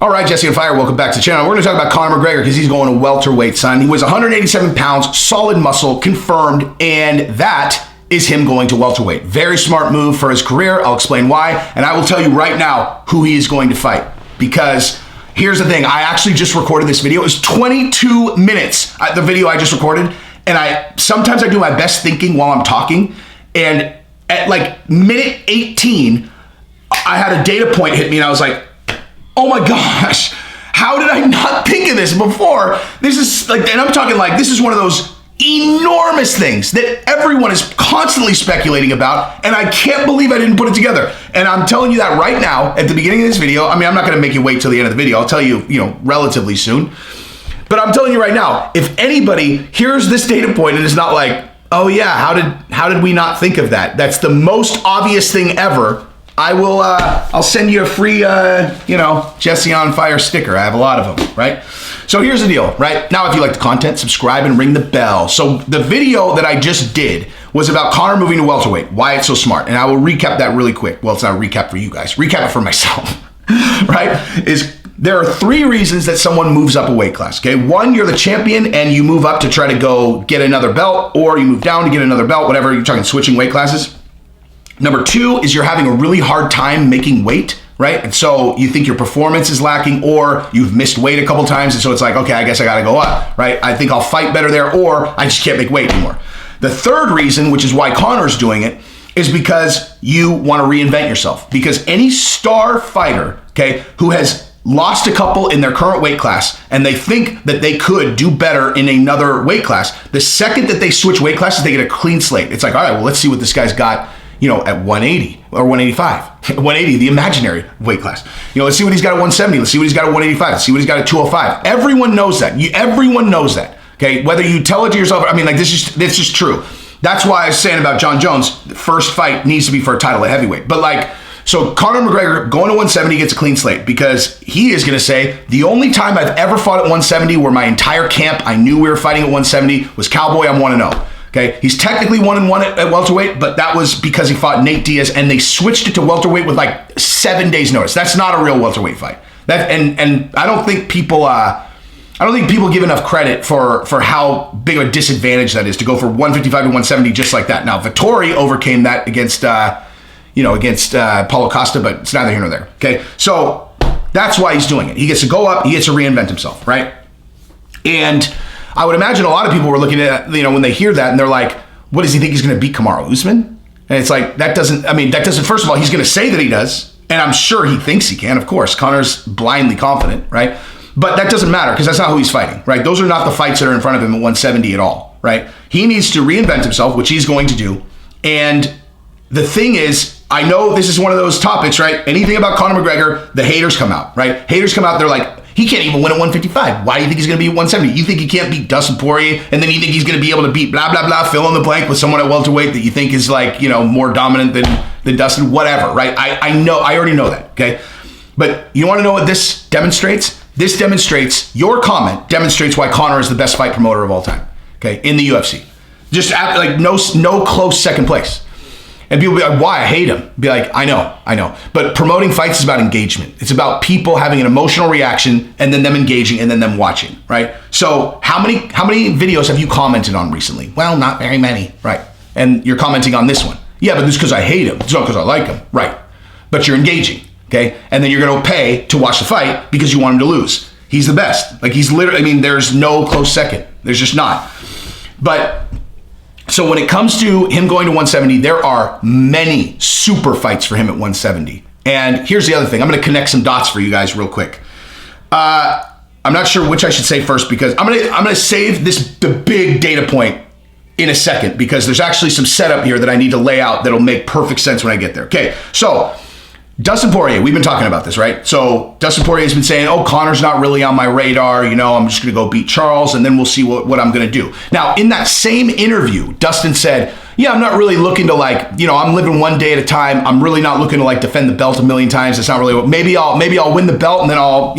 All right, Jesse on Fire, welcome back to the channel. We're going to talk about Conor McGregor because he's going to welterweight, son. He weighs 187 pounds, solid muscle, confirmed, and that is him going to welterweight. Very smart move for his career. I'll explain why, and I will tell you right now who he is going to fight. Because here's the thing, I actually just recorded this video. It was 22 minutes, the video I just recorded, and sometimes I do my best thinking while I'm talking, and at like minute 18, I had a data point hit me, and I was like, oh my gosh, how did I not think of this before? This is like, and I'm talking like, this is one of those enormous things that everyone is constantly speculating about, and I can't believe I didn't put it together. And I'm telling you that right now at the beginning of this video. I mean, I'm not going to make you wait till the end of the video. I'll tell you, relatively soon. But I'm telling you right now, if anybody hears this data point and is not like, oh yeah, how did we not think of that? That's the most obvious thing ever. I'll send you a free, Jesse on Fire sticker. I have a lot of them, right? So here's the deal, right? Now, if you like the content, subscribe and ring the bell. So the video that I just did was about Conor moving to welterweight, why it's so smart. And I will recap that really quick. Well, it's not a recap for you guys. Recap it for myself, right? There are 3 reasons that someone moves up a weight class, okay? 1, you're the champion and you move up to try to go get another belt, or you move down to get another belt, whatever. You're talking switching weight classes. Number 2 is you're having a really hard time making weight, right? And so you think your performance is lacking, or you've missed weight a couple times, and so it's like, okay, I guess I gotta go up, right? I think I'll fight better there, or I just can't make weight anymore. The 3rd reason, which is why Conor's doing it, is because you want to reinvent yourself. Because any star fighter, okay, who has lost a couple in their current weight class and they think that they could do better in another weight class, the second that they switch weight classes, they get a clean slate. It's like, all right, well, let's see what this guy's got, at 180 or 185, 180, the imaginary weight class. Let's see what he's got at 170. Let's see what he's got at 185. Let's see what he's got at 205. Everyone knows that. Everyone knows that. Okay, whether you tell it to yourself, this is true. That's why I was saying about John Jones, the first fight needs to be for a title at heavyweight. But so Conor McGregor going to 170 gets a clean slate, because he is going to say, the only time I've ever fought at 170 where my entire camp, I knew we were fighting at 170, was Cowboy. I'm 1-0. Okay, he's technically 1-1 at welterweight, but that was because he fought Nate Diaz, and they switched it to welterweight with 7 days notice. That's not a real welterweight fight. And I don't think people give enough credit for how big of a disadvantage that is to go from 155 to 170 just like that. Now, Vettori overcame that against Paulo Costa, but it's neither here nor there. Okay, so that's why he's doing it. He gets to go up, he gets to reinvent himself, right? And I would imagine a lot of people were looking at, when they hear that and they're like, what does he think he's going to beat Kamaru Usman? And it's like, that doesn't, first of all, he's going to say that he does. And I'm sure he thinks he can, of course. Conor's blindly confident, right? But that doesn't matter, because that's not who he's fighting, right? Those are not the fights that are in front of him at 170 at all, right? He needs to reinvent himself, which he's going to do. And the thing is, I know this is one of those topics, right? Anything about Conor McGregor, the haters come out, right? Haters come out, they're like, he can't even win at 155. Why do you think he's going to be at 170? You think he can't beat Dustin Poirier, and then you think he's going to be able to beat blah, blah, blah, fill in the blank with someone at welterweight that you think is more dominant than Dustin, whatever, right? I already know that, okay? But you want to know what this demonstrates? This demonstrates, your comment demonstrates why Conor is the best fight promoter of all time, okay, in the UFC. Just no close second place. And people be like, why? I hate him. Be like, I know. But promoting fights is about engagement. It's about people having an emotional reaction and then them engaging and then them watching, right? So how many videos have you commented on recently? Well, not very many, right? And you're commenting on this one. Yeah, but this is because I hate him. It's not because I like him, right? But you're engaging, okay? And then you're going to pay to watch the fight because you want him to lose. He's the best. He's literally, there's no close second. There's just not. But so when it comes to him going to 170, there are many super fights for him at 170. And here's the other thing. I'm going to connect some dots for you guys real quick. I'm not sure which I should say first, because I'm going to save the big data point in a second, because there's actually some setup here that I need to lay out that'll make perfect sense when I get there. Okay, so Dustin Poirier, we've been talking about this, right? So Dustin Poirier's been saying, oh, Conor's not really on my radar. I'm just going to go beat Charles, and then we'll see what I'm going to do. Now, in that same interview, Dustin said, yeah, I'm not really looking to I'm living one day at a time. I'm really not looking to defend the belt a million times. It's not really what, maybe I'll win the belt and then I'll,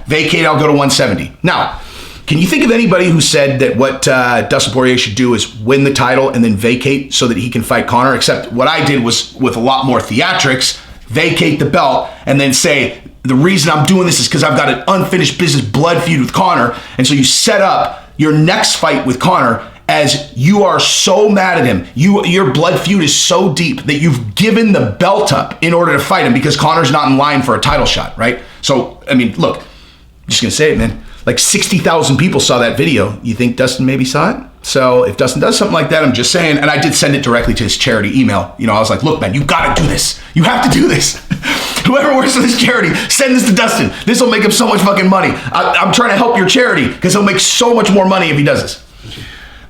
vacate. I'll go to 170. Now, can you think of anybody who said that what Dustin Poirier should do is win the title and then vacate so that he can fight Conor? Except what I did was with a lot more theatrics, vacate the belt and then say, the reason I'm doing this is because I've got an unfinished business blood feud with Conor. And so you set up your next fight with Conor as you are so mad at him. Your blood feud is so deep that you've given the belt up in order to fight him because Conor's not in line for a title shot, right? So, I mean, look, I'm just going to say it, man. Like 60,000 people saw that video. You think Dustin maybe saw it? So if Dustin does something like that, I'm just saying, and I did send it directly to his charity email. You know, I was like, look, man, you got to do this. You have to do this. Whoever works for this charity, send this to Dustin. This will make him so much fucking money. I'm trying to help your charity because he'll make so much more money if he does this.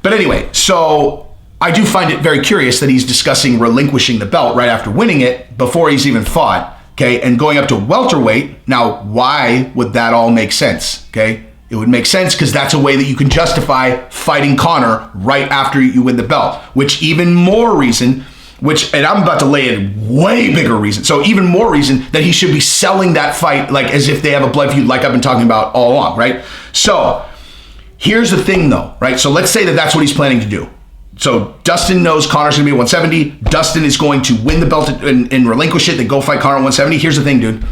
But anyway, so I do find it very curious that he's discussing relinquishing the belt right after winning it before he's even fought, okay, and going up to welterweight. Now, why would that all make sense, okay? It would make sense because that's a way that you can justify fighting Conor right after you win the belt, which even more reason, and I'm about to lay a way bigger reason, so even more reason that he should be selling that fight like as if they have a blood feud like I've been talking about all along, right? So here's the thing though, right? So let's say that that's what he's planning to do. So Dustin knows Conor's gonna be at 170. Dustin is going to win the belt and relinquish it, then go fight Conor at 170. Here's the thing, dude.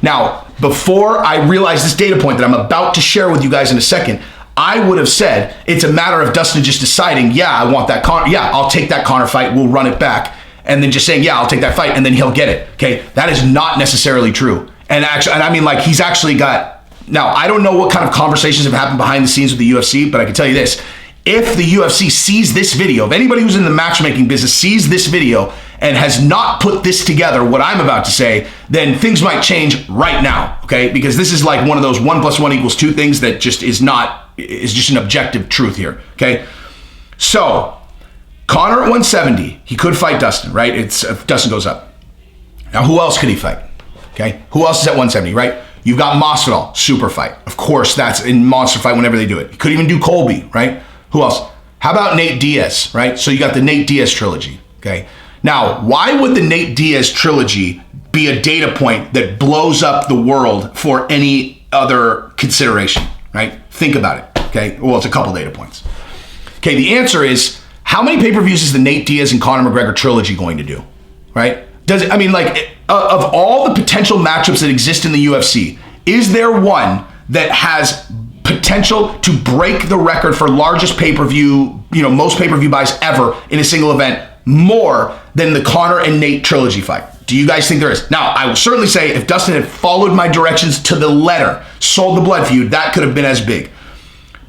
Now, before I realize this data point that I'm about to share with you guys in a second, I would have said it's a matter of Dustin just deciding, yeah, I want that Conor, yeah, I'll take that Conor fight, we'll run it back, and then just saying, yeah, I'll take that fight, and then he'll get it, okay? That is not necessarily true. And actually, and I mean, like, he's actually got, now, I don't know what kind of conversations have happened behind the scenes with the UFC, but I can tell you this. If the UFC sees this video, if anybody who's in the matchmaking business sees this video and has not put this together, what I'm about to say, then things might change right now, okay? Because this is like one of those 1 + 1 = 2 things that just is just an objective truth here, okay? So, Conor at 170, he could fight Dustin, right? If Dustin goes up. Now, who else could he fight, okay? Who else is at 170, right? You've got Masvidal, super fight. Of course, that's in monster fight whenever they do it. You could even do Colby, right? Who else? How about Nate Diaz, right? So you got the Nate Diaz trilogy, okay? Now, why would the Nate Diaz trilogy be a data point that blows up the world for any other consideration, right? Think about it, okay? Well, it's a couple data points. Okay, the answer is, how many pay-per-views is the Nate Diaz and Conor McGregor trilogy going to do, right? Does it, I mean, like, of all the potential matchups that exist in the UFC, is there one that has potential to break the record for largest pay-per-view, most pay-per-view buys ever in a single event more than the Conor and Nate trilogy fight? Do you guys think there is? Now, I will certainly say if Dustin had followed my directions to the letter, sold the blood feud, that could have been as big.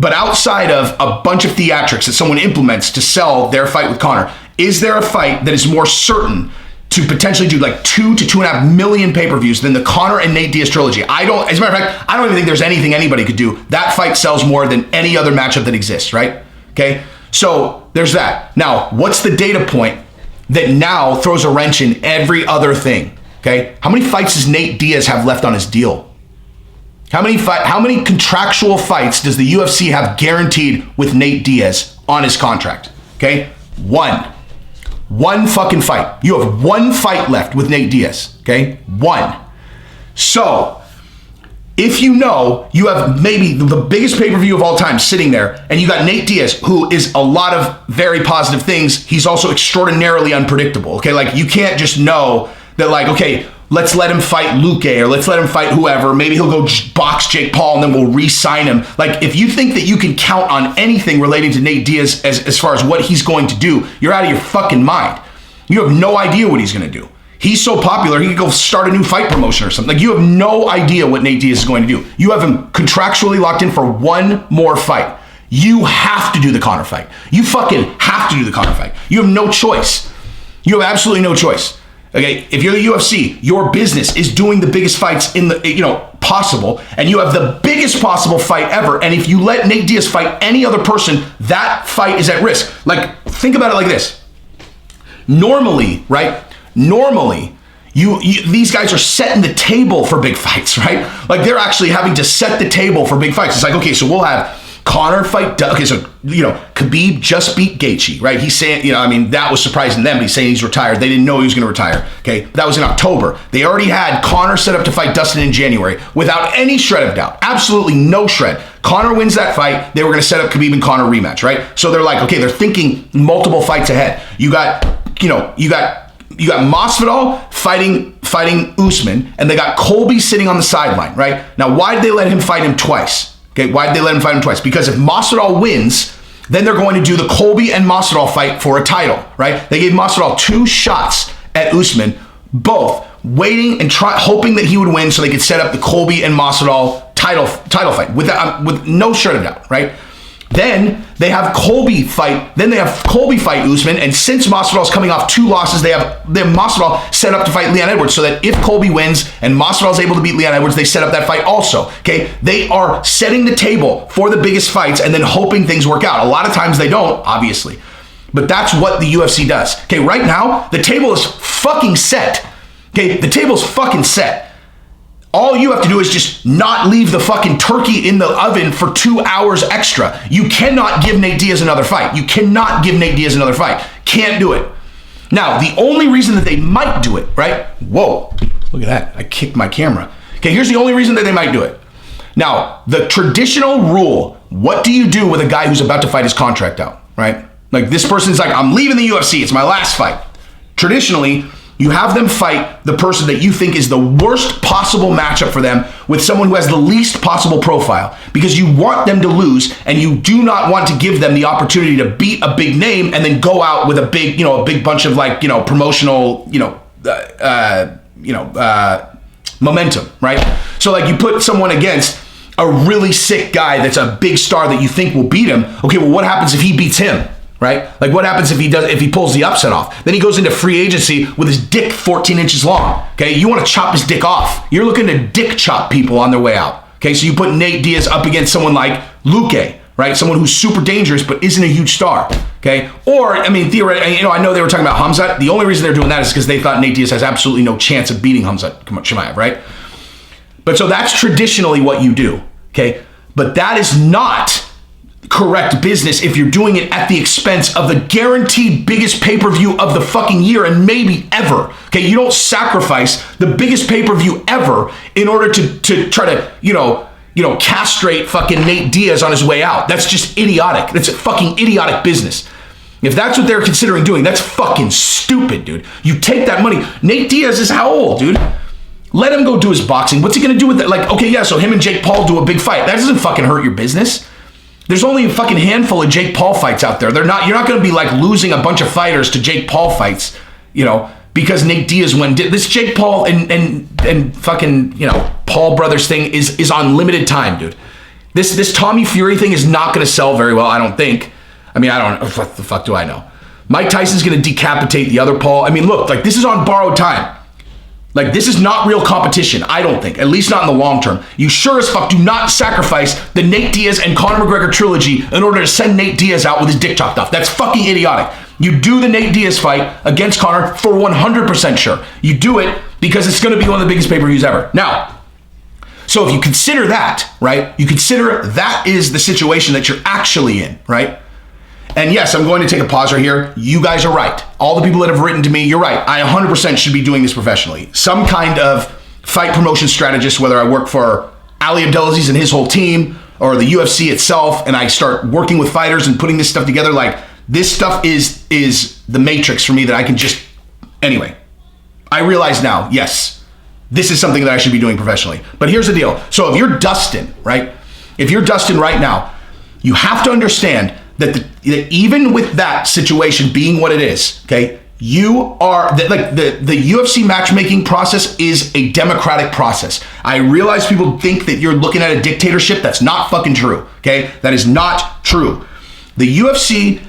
But outside of a bunch of theatrics that someone implements to sell their fight with Conor, is there a fight that is more certain to potentially do like 2 to 2.5 million pay-per-views than the Conor and Nate Diaz trilogy? As a matter of fact, I don't even think there's anything anybody could do. That fight sells more than any other matchup that exists, right? Okay, so there's that. Now, what's the data point that now throws a wrench in every other thing? Okay, how many fights does Nate Diaz have left on his deal? How many contractual fights does the UFC have guaranteed with Nate Diaz on his contract? Okay, one fucking fight. You have one fight left with Nate Diaz, okay? One. So, if you know you have maybe the biggest pay-per-view of all time sitting there, and you got Nate Diaz, who is a lot of very positive things, he's also extraordinarily unpredictable, okay? Like, you can't just know that, like, okay, let's let him fight Luque, or let's let him fight whoever. Maybe he'll go box Jake Paul and then we'll re-sign him. Like, if you think that you can count on anything relating to Nate Diaz as far as what he's going to do, you're out of your fucking mind. You have no idea what he's going to do. He's so popular, he could go start a new fight promotion or something. Like, you have no idea what Nate Diaz is going to do. You have him contractually locked in for one more fight. You have to do the Conor fight. You fucking have to do the Conor fight. You have no choice. You have absolutely no choice. Okay, if you're the UFC, your business is doing the biggest fights in the, possible, and you have the biggest possible fight ever. And if you let Nate Diaz fight any other person, that fight is at risk. Like, think about it like this. Normally, right? Normally, these guys are setting the table for big fights, right? Like, they're actually having to set the table for big fights. It's like, okay, so we'll have Conor fight, okay, so, Khabib just beat Gaethje, right? He's saying, that was surprising them, but he's saying he's retired. They didn't know he was going to retire, okay? That was in October. They already had Conor set up to fight Dustin in January without any shred of doubt. Absolutely no shred. Conor wins that fight. They were going to set up Khabib and Conor rematch, right? So they're like, okay, they're thinking multiple fights ahead. You got Masvidal fighting fighting Usman, and they got Colby sitting on the sideline, right? Now, why did they let him fight him twice? Okay, why did they let him fight him twice? Because if Masvidal wins, then they're going to do the Colby and Masvidal fight for a title, right? They gave Masvidal 2 shots at Usman, both waiting and hoping that he would win so they could set up the Colby and Masvidal title fight with no shot of doubt, right? Then they have Colby fight. Then they have Colby fight Usman, and since Masvidal's coming off 2 losses, they have Masvidal set up to fight Leon Edwards, so that if Colby wins and Masvidal's able to beat Leon Edwards, they set up that fight also. Okay, they are setting the table for the biggest fights and then hoping things work out. A lot of times they don't, obviously, but that's what the UFC does. Okay, right now the table is fucking set. Okay, the table's fucking set. All you have to do is just not leave the fucking turkey in the oven for 2 hours extra. You cannot give Nate Diaz another fight. You cannot give Nate Diaz another fight. Can't do it. Now, the only reason that they might do it, right? Whoa, look at that. I kicked my camera. Okay, here's the only reason that they might do it. Now, the traditional rule, what do you do with a guy who's about to fight his contract out, right? Like this person's like, I'm leaving the UFC. It's my last fight. Traditionally, you have them fight the person that you think is the worst possible matchup for them with someone who has the least possible profile, because you want them to lose and you do not want to give them the opportunity to beat a big name and then go out with a big bunch of promotional, momentum, right? So like you put someone against a really sick guy that's a big star that you think will beat him. Okay, well, what happens if he beats him? Right? Like what happens if he pulls the upset off? Then he goes into free agency with his dick 14 inches long. Okay, you want to chop his dick off. You're looking to dick chop people on their way out. Okay, so you put Nate Diaz up against someone like Luque, right? Someone who's super dangerous but isn't a huge star. Okay, or I mean, theoretically, I know they were talking about Khamzat. The only reason they're doing that is because they thought Nate Diaz has absolutely no chance of beating Khamzat Chimaev, right? But so that's traditionally what you do. Okay, but that is not correct business if you're doing it at the expense of the guaranteed biggest pay-per-view of the fucking year and maybe ever. Okay, you don't sacrifice the biggest pay-per-view ever in order to try to castrate fucking Nate Diaz on his way out. That's just idiotic. That's a fucking idiotic business. If that's what they're considering doing, that's fucking stupid, dude. You take that money. Nate Diaz is how old, dude? Let him go do his boxing. What's he gonna do with that? Like, okay, yeah, so him and Jake Paul do a big fight. That doesn't fucking hurt your business. There's only a fucking handful of Jake Paul fights out there. You're not going to be like losing a bunch of fighters to Jake Paul fights, because Nate Diaz this Jake Paul and fucking, Paul brothers thing is on limited time, dude. This Tommy Fury thing is not going to sell very well, I don't think. I mean, I don't know. What the fuck do I know? Mike Tyson's going to decapitate the other Paul. I mean, look, like this is on borrowed time. Like, this is not real competition, I don't think, at least not in the long term. You sure as fuck do not sacrifice the Nate Diaz and Conor McGregor trilogy in order to send Nate Diaz out with his dick chopped off. That's fucking idiotic. You do the Nate Diaz fight against Conor for 100% sure. You do it because it's going to be one of the biggest pay-per-views ever. Now, so if you consider that, right, you consider that is the situation that you're actually in, right? And yes, I'm going to take a pause right here. You guys are right. All the people that have written to me, you're right. I 100% should be doing this professionally. Some kind of fight promotion strategist, whether I work for Ali Abdelaziz and his whole team or the UFC itself, and I start working with fighters and putting this stuff together, like this stuff is the matrix for me that I can just, anyway. I realize now, yes, this is something that I should be doing professionally. But here's the deal. So if you're Dustin, right? If you're Dustin right now, you have to understand that even with that situation being what it is, okay, you are the UFC matchmaking process is a democratic process. I realize people think that you're looking at a dictatorship. That's not fucking true. Okay, that is not true. The UFC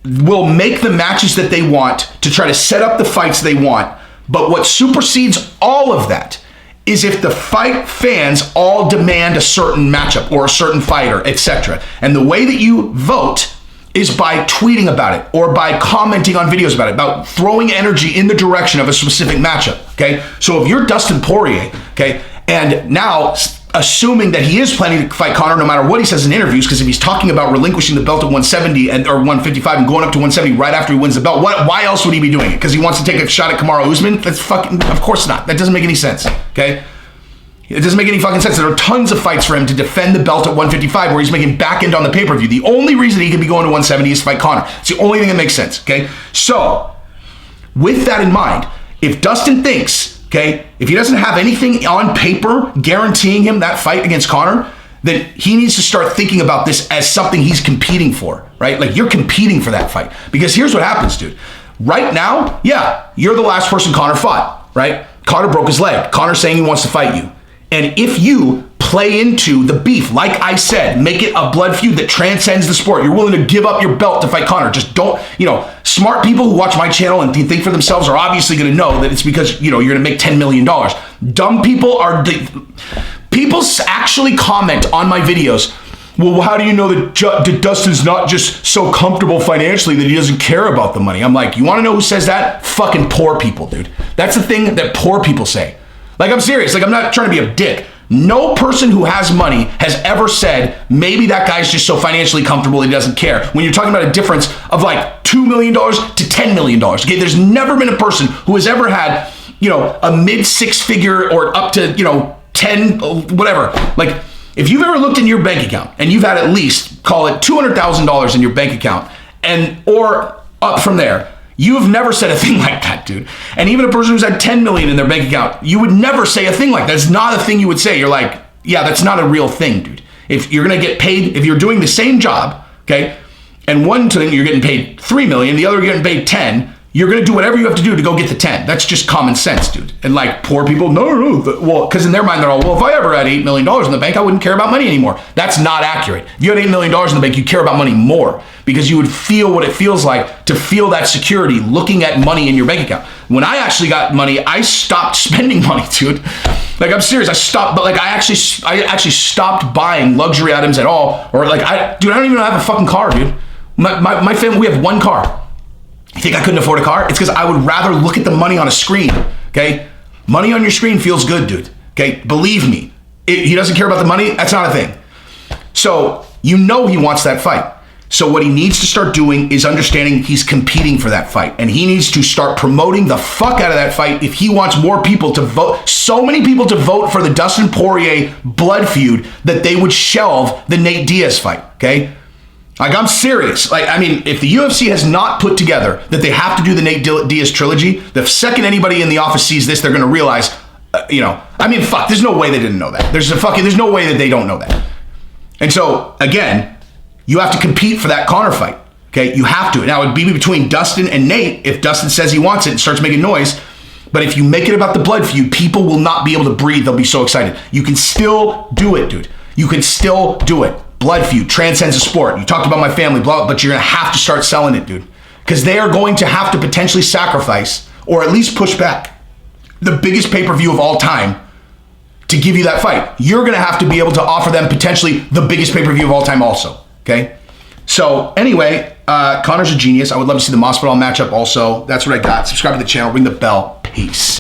will make the matches that they want to try to set up the fights they want. But what supersedes all of that is if the fight fans all demand a certain matchup or a certain fighter, etc. And the way that you vote is by tweeting about it or by commenting on videos about it, about throwing energy in the direction of a specific matchup, okay? So if you're Dustin Poirier, okay, and now assuming that he is planning to fight Conor no matter what he says in interviews, because if he's talking about relinquishing the belt at 170 or 155 and going up to 170 right after he wins the belt, why else would he be doing it? Because he wants to take a shot at Kamaru Usman? That's fucking, of course not. That doesn't make any sense, okay? It doesn't make any fucking sense. There are tons of fights for him to defend the belt at 155 where he's making back end on the pay-per-view. The only reason he can be going to 170 is to fight Conor. It's the only thing that makes sense, okay? So, with that in mind, if Dustin thinks, okay? If he doesn't have anything on paper guaranteeing him that fight against Conor, then he needs to start thinking about this as something he's competing for, right? Like, you're competing for that fight. Because here's what happens, dude. Right now, yeah, you're the last person Conor fought, right? Conor broke his leg. Conor's saying he wants to fight you. And if you play into the beef, like I said, make it a blood feud that transcends the sport, you're willing to give up your belt to fight Conor. Just don't, smart people who watch my channel and think for themselves are obviously going to know that it's because, you're going to make $10 million. Dumb people people actually comment on my videos, well, how do you know that Dustin's not just so comfortable financially that he doesn't care about the money? I'm like, you want to know who says that? Fucking poor people, dude. That's the thing that poor people say. Like, I'm serious. Like, I'm not trying to be a dick. No person who has money has ever said, maybe that guy's just so financially comfortable he doesn't care. When you're talking about a difference of like $2 million to $10 million. Okay, there's never been a person who has ever had, a mid six-figure or up to, 10, whatever. Like, if you've ever looked in your bank account and you've had at least, call it $200,000 in your bank account, or up from there, you have never said a thing like that, dude. And even a person who's had 10 million in their bank account, you would never say a thing like that. It's not a thing you would say. You're like, yeah, that's not a real thing, dude. If you're gonna get paid, if you're doing the same job, okay, and one thing you're getting paid 3 million, the other you're getting paid 10, you're going to do whatever you have to do to go get the 10. That's just common sense, dude. And like, poor people, no. Well, because in their mind, they're all, well, if I ever had $8 million in the bank, I wouldn't care about money anymore. That's not accurate. If you had $8 million in the bank, you care about money more because you would feel what it feels like to feel that security looking at money in your bank account. When I actually got money, I stopped spending money, dude. Like, I'm serious. I stopped, but like, I actually stopped buying luxury items at all. Or like, I don't even have a fucking car, dude. My family, we have one car. You think I couldn't afford a car? It's because I would rather look at the money on a screen, okay? Money on your screen feels good, dude, okay? Believe me. He doesn't care about the money. That's not a thing. So he wants that fight. So what he needs to start doing is understanding he's competing for that fight. And he needs to start promoting the fuck out of that fight if he wants more people to vote. So many people to vote for the Dustin Poirier blood feud that they would shelve the Nate Diaz fight, okay? Like, I'm serious. Like, I mean, if the UFC has not put together that they have to do the Nate Diaz trilogy, the second anybody in the office sees this, they're going to realize, fuck, there's no way they didn't know that. There's no way that they don't know that. And so, again, you have to compete for that Conor fight. Okay, you have to. Now, it'd be between Dustin and Nate if Dustin says he wants it and starts making noise. But if you make it about the blood feud, people will not be able to breathe. They'll be so excited. You can still do it, dude. You can still do it. Blood feud transcends the sport. You talked about my family, blah, but you're going to have to start selling it, dude. Because they are going to have to potentially sacrifice or at least push back the biggest pay-per-view of all time to give you that fight. You're going to have to be able to offer them potentially the biggest pay-per-view of all time also, okay? So anyway, Conor's a genius. I would love to see the Masvidal matchup also. That's what I got. Subscribe to the channel. Ring the bell. Peace.